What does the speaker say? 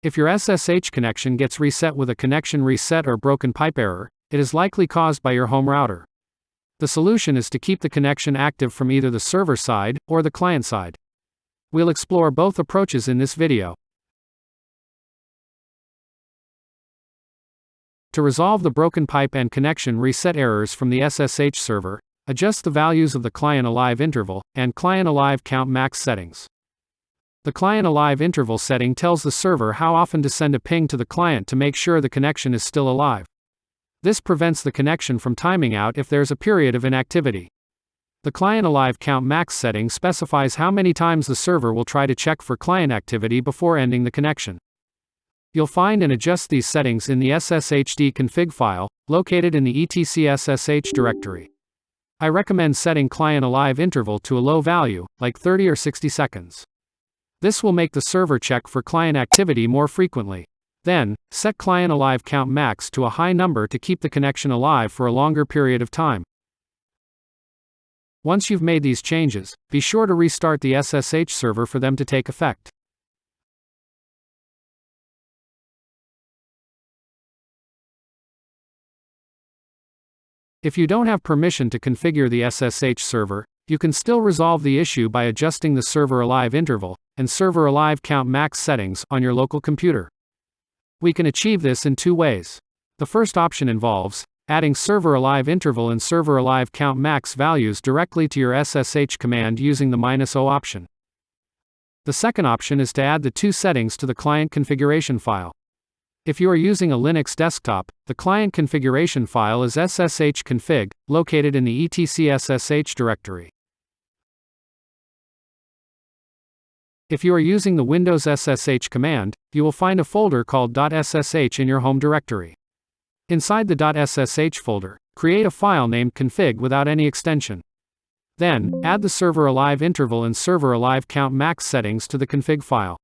If your SSH connection gets reset with a connection reset or broken pipe error, it is likely caused by your home router. The solution is to keep the connection active from either the server side or the client side. We'll explore both approaches in this video. To resolve the broken pipe and connection reset errors from the SSH server, adjust the values of the client alive interval and client alive count max settings. The client alive interval setting tells the server how often to send a ping to the client to make sure the connection is still alive. This prevents the connection from timing out if there's a period of inactivity. The client alive count max setting specifies how many times the server will try to check for client activity before ending the connection. You'll find and adjust these settings in the SSHD config file, located in the etc SSH directory. I recommend setting client alive interval to a low value, like 30 or 60 seconds. This will make the server check for client activity more frequently. Then, set client alive count max to a high number to keep the connection alive for a longer period of time. Once you've made these changes, be sure to restart the SSH server for them to take effect. If you don't have permission to configure the SSH server, you can still resolve the issue by adjusting the server alive interval and server alive count max settings on your local computer. We can achieve this in two ways. The first option involves adding server alive interval and server alive count max values directly to your SSH command using the -O option. The second option is to add the two settings to the client configuration file. If you are using a Linux desktop, the client configuration file is ssh config, located in the etc ssh directory. If you are using the Windows SSH command, you will find a folder called .ssh in your home directory. Inside the .ssh folder, create a file named config without any extension. Then, add the server alive interval and server alive count max settings to the config file.